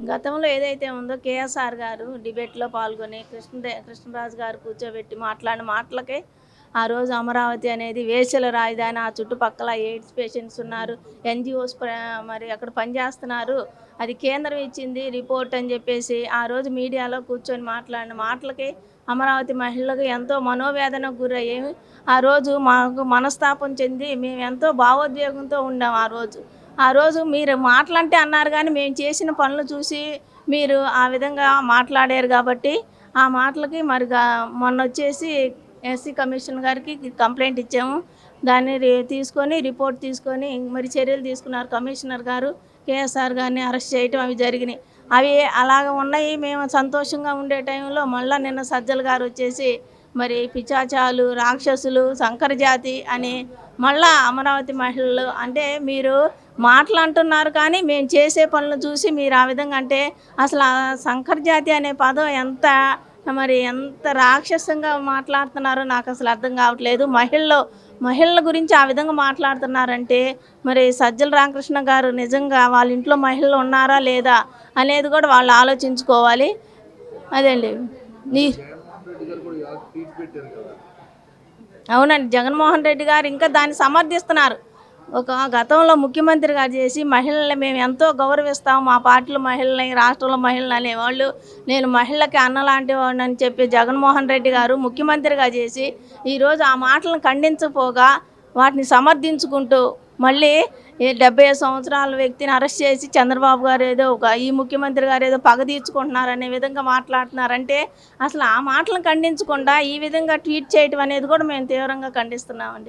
గతంలో ఏదైతే ఉందో కేఎస్ఆర్ గారు డిబేట్‌లో పాల్గొని కృష్ణరాజు గారు కూర్చోబెట్టి మాట్లాడిన మాటలకే ఆ రోజు అమరావతి అనేది వేశ్యల రాజధాని. ఆ చుట్టుపక్కల ఎయిడ్స్ పేషెంట్స్ ఉన్నారు. ఎన్‌జీఓస్ మరి అక్కడ పనిచేస్తున్నారు. అది కేంద్రం ఇచ్చింది రిపోర్ట్ అని చెప్పేసి ఆ రోజు మీడియాలో కూర్చొని మాట్లాడిన మాటలకి అమరావతి మహిళలకు ఎంతో మనోవేదనకు గురయ్యాయి. ఆ రోజు మాకు మనస్తాపం చెంది మేము ఎంతో భావోద్వేగంతో ఉండాం ఆ రోజు. ఆ రోజు మీరు మాటలంటే అన్నారు కానీ మేము చేసిన పనులు చూసి మీరు ఆ విధంగా మాట్లాడారు కాబట్టి ఆ మాటలకి మరి మొన్నొచ్చేసి ఎస్సీ కమిషన్ గారికి కంప్లైంట్ ఇచ్చాము. దాన్ని తీసుకొని రిపోర్ట్ తీసుకొని మరి చర్యలు తీసుకున్నారు కమిషనర్ గారు. కేఎస్ఆర్ గారిని అరెస్ట్ చేయటం అవి జరిగినాయి. అవి అలాగ ఉన్నాయి. మేము సంతోషంగా ఉండే టైంలో మళ్ళీ నిన్న సజ్జల గారు వచ్చేసి మరి పిశాచాలు, రాక్షసులు, సంకరజాతి అని మళ్ళా అమరావతి మహిళలు అంటే మీరు మాటలు అంటున్నారు కానీ మేము చేసే పనులు చూసి మీరు ఆ విధంగా అంటే అసలు ఆ సంకరజాతి అనే పదం ఎంత రాక్షసంగా మాట్లాడుతున్నారో నాకు అసలు అర్థం కావట్లేదు. మహిళల గురించి ఆ విధంగా మాట్లాడుతున్నారంటే మరి సజ్జల రామకృష్ణ గారు నిజంగా వాళ్ళ ఇంట్లో మహిళలు ఉన్నారా లేదా అనేది కూడా వాళ్ళు ఆలోచించుకోవాలి. అదండి నీ అవునండి, జగన్మోహన్ రెడ్డి గారు ఇంకా దాన్ని సమర్థిస్తున్నారు. ఒక గతంలో ముఖ్యమంత్రి గారు చేసి మహిళల్ని మేము ఎంతో గౌరవిస్తాం, మా పార్టీలో మహిళల్ని, రాష్ట్రంలో మహిళలు అనేవాళ్ళు, నేను మహిళకి అన్నలాంటి వాడిని అని చెప్పి జగన్మోహన్ రెడ్డి గారు ముఖ్యమంత్రిగా చేసి ఈరోజు ఆ మాటలను ఖండించపోగా వాటిని సమర్థించుకుంటూ మళ్ళీ 75 సంవత్సరాల వ్యక్తిని అరెస్ట్ చేసి చంద్రబాబు గారు ఏదో ఈ ముఖ్యమంత్రి గారు ఏదో పగ తీర్చుకుంటున్నారనే విధంగా మాట్లాడుతున్నారంటే అసలు ఆ మాటలను ఖండించకుండా ఈ విధంగా ట్వీట్ చేయడం అనేది కూడా మేము తీవ్రంగా ఖండిస్తున్నామండి.